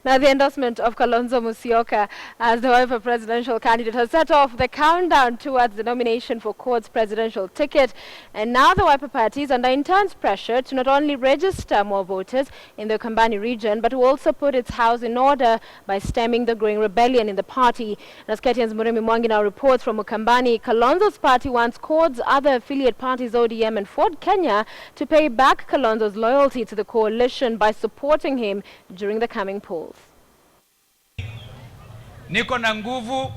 Now, the endorsement of Kalonzo Musyoka as the Wiper presidential candidate has set off the countdown towards the nomination for CORD's presidential ticket. And now the Wiper party is under intense pressure to not only register more voters in the Ukambani region, but to also put its house in order by stemming the growing rebellion in the party. As KTN's Muremi Mwangi now reports from Ukambani, Kalonzo's party wants CORD's other affiliate parties, ODM and Ford Kenya, to pay back Kalonzo's loyalty to the coalition by supporting him during the coming polls. Niko na nguvu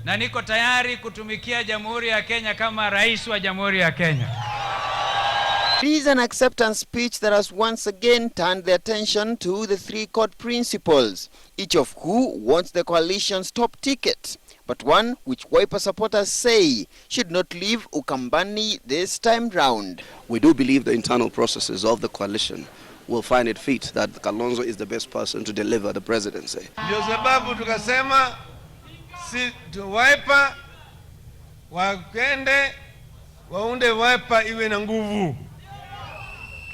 na niko tayari kutumikia Jamhuri ya Kenya kama rais wa Jamhuri ya Kenya. It is an acceptance speech that has once again turned the attention to the three CORD principals, each of who wants the coalition's top ticket, but one which Wiper supporters say should not leave Ukambani this time round. We do believe the internal processes of the coalition will find it fit that Kalonzo is the best person to deliver the presidency. Ndio sababu tukasema si Wiper wakende waunde Wiper iwe na nguvu,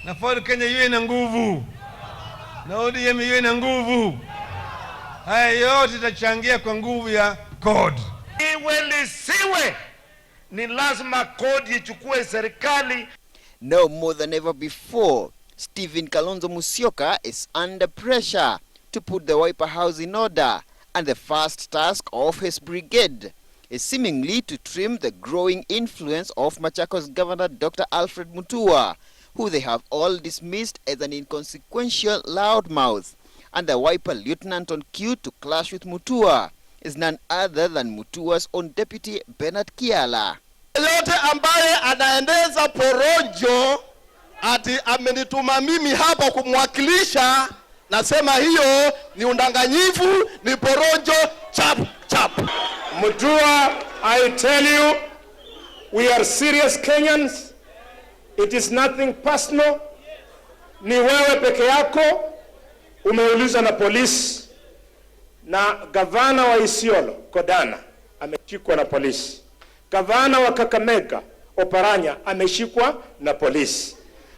na Ford Kenya iwe na nguvu, na ODM iwe na nguvu. Haya yote itachangia kwa nguvu ya CORD. Iwe lisiwe, ni lazima CORD ichukue serikali. Now more than ever before, Stephen Kalonzo Musyoka is under pressure to put the Wiper house in order, and the first task of his brigade is seemingly to trim the growing influence of Machakos Governor Dr. Alfred Mutua, who they have all dismissed as an inconsequential loudmouth. And the Wiper lieutenant on cue to clash with Mutua is none other than Mutua's own deputy Bernard Kiala. Yote ambaye anaendeza porojo ati amenituma mimi hapa kumwakilisha, nasema hiyo ni undanganyifu, ni porojo, chap chap. Mutua, I tell you, we are serious Kenyans. It is nothing personal. Ni wewe peke yako umeulizwa na polisi, na gavana wa Isiolo Kodana ameshikwa na polisi. Gavana wa Kakamega Oparanya ameshikwa na polisi.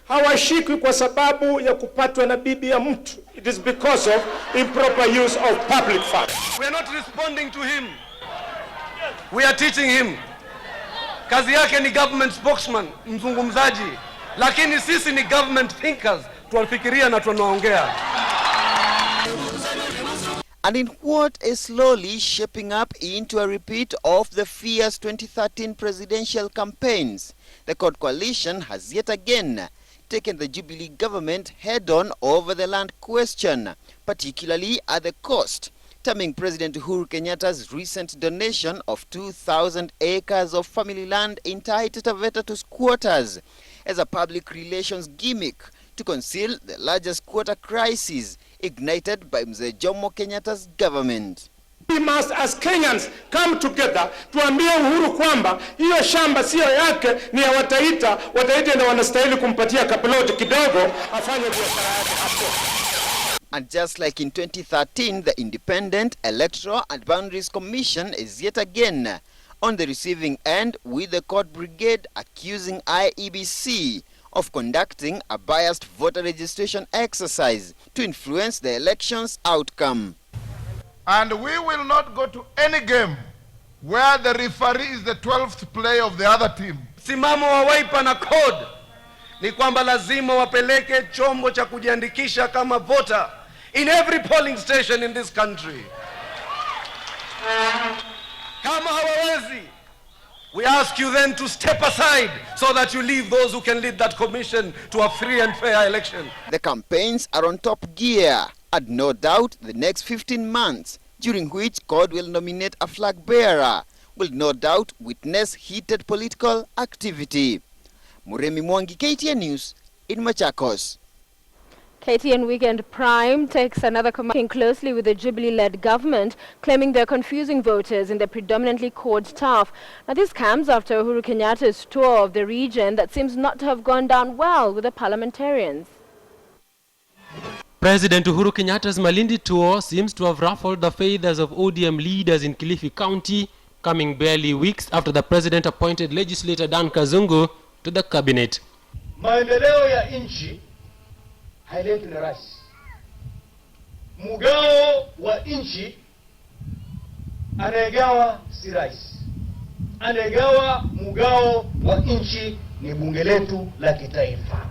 Hawashikwi kwa sababu ya kupatwa na bibi ya mtu. It is because of improper use of public funds. We are not responding to him. We are teaching him. Kazi yake ni government spokesman, mzungumzaji. Lakini sisi ni government thinkers. Tunafikiria na tunaongea. And in what is slowly shaping up into a repeat of the fierce 2013 presidential campaigns, the CORD coalition has yet again taken the Jubilee government head-on over the land question, particularly at the cost, terming President Uhuru Kenyatta's recent donation of 2,000 acres of family land in Taita Taveta to squatters as a public relations gimmick to conceal the largest squatter crisis ignited by Mzee Jomo Kenyatta's government. We must as Kenyans come together tuambie Uhuru kwamba hiyo shamba sio yake, ni ya Wataita. Wataita ndio wanastahili kumpatia kaploti kidogo afanye biashara yake hapo. And just like in 2013, the Independent Electoral and Boundaries Commission is yet again on the receiving end, with the CORD brigade accusing IEBC of conducting a biased voter registration exercise to influence the election's outcome. And we will not go to any game where the referee is the 12th player of the other team. Simamo wa Wiper na CORD ni kwamba lazima wapeleke chombo cha kujiandikisha kama voter in every polling station in this country. Kama hawawezi, we ask you then to step aside so that you leave those who can lead that commission to a free and fair election. The campaigns are on top gear, and no doubt the next 15 months, during which CORD will nominate a flag bearer, will no doubt witness heated political activity. Muremi Mwangi, KTN News in Machakos. KTN Weekend Prime takes another working closely with the Jubilee-led government, claiming they're confusing voters in the predominantly CORD staff. Now this comes after Uhuru Kenyatta's tour of the region that seems not to have gone down well with the parliamentarians. President Uhuru Kenyatta's Malindi tour seems to have ruffled the feathers of ODM leaders in Kilifi County, coming barely weeks after the president appointed legislator Dan Kazungu to the cabinet. Maendeleo ya nchi hailetwi na rais. mgao wa nchi anayegawa si rais. Anayegawa mgao wa nchi ni bunge letu la kitaifa.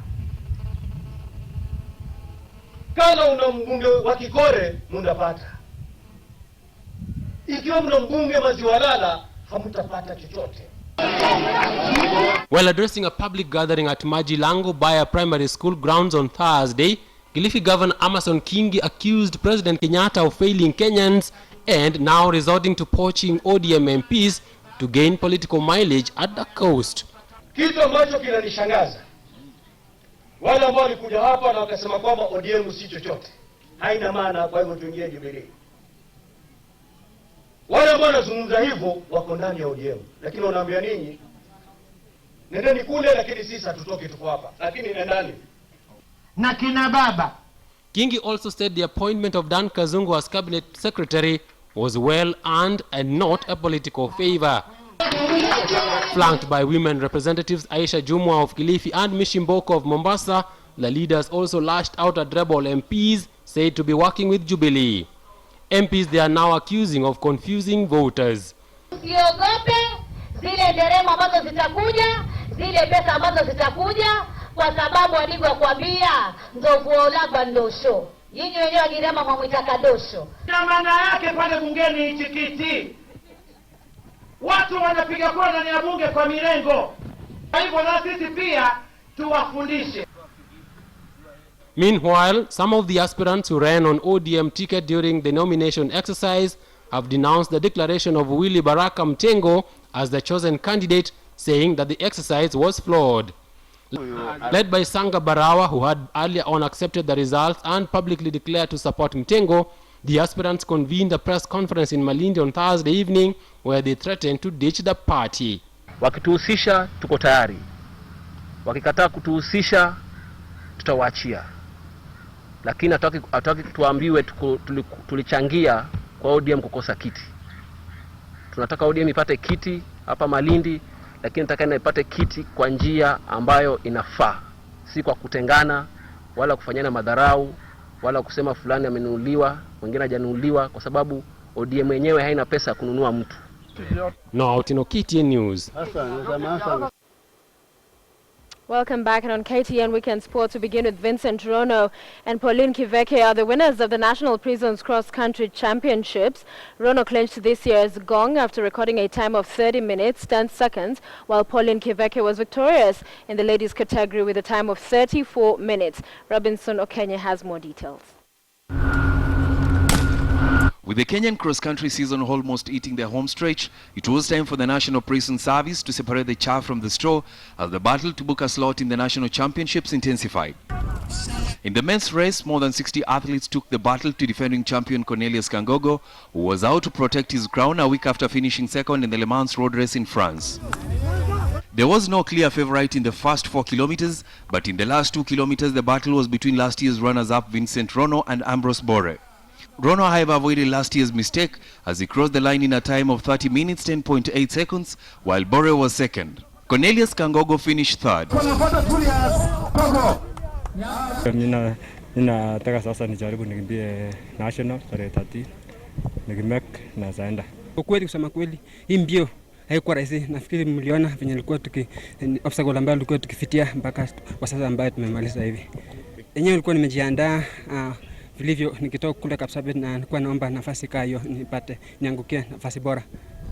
Kama una mbunge wa Kikore mnapata. Ikiwa mna mbunge Maziwalala hamtapata chochote. While addressing a public gathering at Majilango Baya Primary School grounds on Thursday, Kilifi Governor Amason Kingi accused President Kenyatta of failing Kenyans and now resorting to poaching ODM MPs to gain political mileage at the coast. Kitu ambacho kinanishangaza, wale ambao walikuja hapa na wakasema kwamba ODM si chochote, haina maana, kwa hivyo tuingie Jubilee. Wale ambao wanazungumza hivyo wako ndani ya ODM, lakini wanaambia ninyi nendeni kule, lakini sisi hatutoki, tuko hapa, lakini nendani na kina baba. Kingi also said the appointment of Dan Kazungu as cabinet secretary was well earned and not a political favor. Flanked by women representatives Aisha Jumwa of Kilifi and Mishimboko of Mombasa, the leaders also lashed out at rebel MPs said to be working with Jubilee. MPs they are now accusing of confusing voters. Usiogope zile nderemo ambazo zitakuja, zile pesa ambazo zitakuja, kwa sababu walivyokuambia ndovu olagwa ndosho. Yinyi wenyewe agirema mwamwita kadosho. Na maana yake pale bungeni hichi kiti, watu wanapiga kura ndani ya bunge kwa mirengo. Kwa hivyo na sisi pia tuwafundishe. Meanwhile, some of the aspirants who ran on ODM ticket during the nomination exercise have denounced the declaration of Willy Baraka Mtengo as the chosen candidate, saying that the exercise was flawed. Led by Sanga Barawa, who had earlier on accepted the results and publicly declared to support Mtengo, the aspirants convened a press conference in Malindi on Thursday evening where they threatened to ditch the party. Wakituhusisha tuko tayari. Wakikataa kutuhusisha tutawaachia. Lakini hataki tuambiwe tulichangia kwa ODM kukosa kiti. Tunataka ODM ipate kiti hapa Malindi, lakini nataka ipate kiti kwa njia ambayo inafaa, si kwa kutengana wala kufanyana madharau wala kusema fulani amenunuliwa mwingine hajanunuliwa, kwa sababu ODM yenyewe haina pesa kununua mtu. Now out in KTN News. Welcome back, and on KTN Weekend Sports we begin with Vincent Rono and Pauline Kiveke are the winners of the National Prisons Cross Country Championships. Rono clinched this year's gong after recording a time of 30 minutes 10 seconds, while Pauline Kiveke was victorious in the ladies category with a time of 34 minutes. Robinson Okenye has more details. With the Kenyan cross-country season almost eating their home stretch, it was time for the National Prison Service to separate the chaff from the straw as the battle to book a slot in the national championships intensified. In the men's race, more than 60 athletes took the battle to defending champion Cornelius Kangogo, who was out to protect his crown a week after finishing second in the Le Mans road race in France. There was no clear favorite in the first 4 kilometers, but in the last 2 kilometers the battle was between last year's runners-up Vincent Rono and Ambrose Bore. Rono, however, avoided last year's mistake as he crossed the line in a time of 30 minutes 10.8 seconds, while Bore was second. Cornelius Kangogo finished third. Ninataka sasa nijaribu nikimbie national tarehe 30 nikimek na zaenda. Kwa kweli, kusema kweli, hii mbio haikuwa rahisi. Nafikiri mliona venye nilikuwa obstacle ambayo tulikuwa tukifitia mpaka kwa sasa ambayo tumemaliza hivi. Yenyewe nilikuwa nimejiandaa vilivyo nikitoka kule Kapsabet na nilikuwa naomba nafasi kayo nipate niangukie nafasi bora.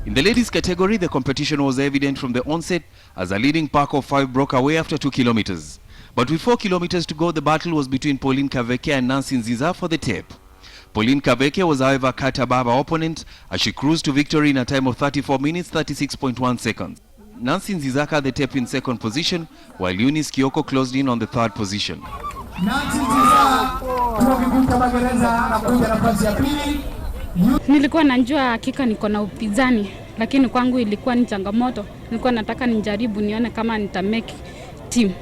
In the ladies category, the competition was evident from the onset as a leading pack of 5 broke away after 2 kilometers. But with 4 kilometers to go, the battle was between Pauline Kaveke and Nancy Nziza for the tape. Pauline Kaveke was however cut above her opponent as she cruised to victory in a time of 34 minutes 36.1 seconds. Nancy Nzizaka the tape in second position, while Eunice Kioko closed in on the third position. Nilikuwa najua hakika niko na upinzani, lakini kwangu ilikuwa ni changamoto. Nilikuwa nataka nijaribu nione kama nita make team.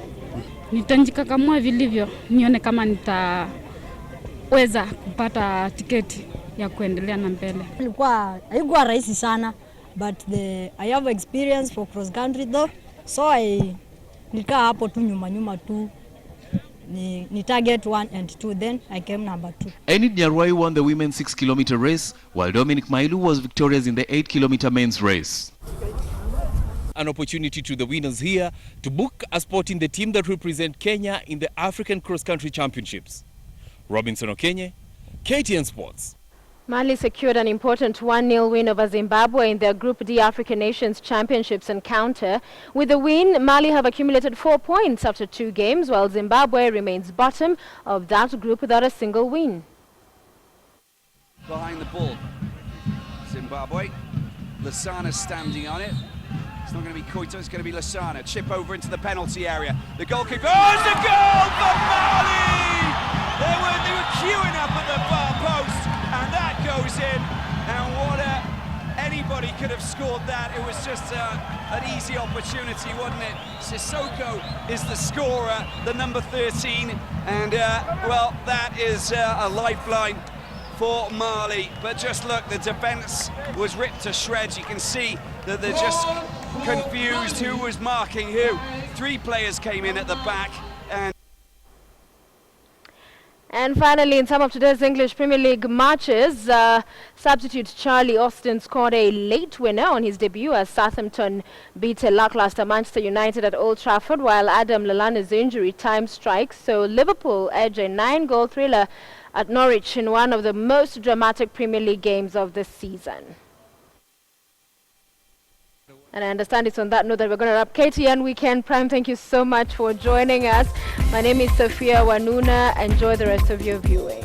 Nitajikakamua vilivyo nione kama nitaweza kupata tiketi ya kuendelea na mbele. Haikuwa rahisi sana, but I have experience for cross country though, so nikaa hapo tu nyuma tu ni target 1 and 2, then I came number 2. Enid Nyarwai won the women's 6-kilometer race, while Dominic Mailu was victorious in the 8-kilometer men's race. An opportunity to the winners here to book a spot in the team that represent Kenya in the African Cross-Country Championships. Robinson Okenye, KTN Sports. Mali secured an important 1-0 win over Zimbabwe in their Group D African Nations Championships encounter. With the win, Mali have accumulated 4 points after 2 games, while Zimbabwe remains bottom of that group without a single win. Behind the ball, Zimbabwe. Lasana standing on it. It's not going to be Koito, it's going to be Lasana. Chip over into the penalty area. The goalkeeper. Oh, it's a goal for Mali! They were queuing up at the far post, and that goes in. And anybody could have scored that. It was just an easy opportunity, wasn't it? Sissoko is the scorer, the number 13, and well, that is a lifeline for Mali. But just look, the defence was ripped to shreds. You can see that they're just confused who was marking who. 3 players came in at the back. And finally, in some of today's English Premier League matches, substitute Charlie Austin scored a late winner on his debut as Southampton beat a lackluster Manchester United at Old Trafford, while Adam Lallana's injury time strikes. So Liverpool edge a 9-goal thriller at Norwich in one of the most dramatic Premier League games of the season. And I understand it's on that note that we're going to wrap KTN Weekend Prime. Thank you so much for joining us. My name is Sophia Wanuna. Enjoy the rest of your viewing.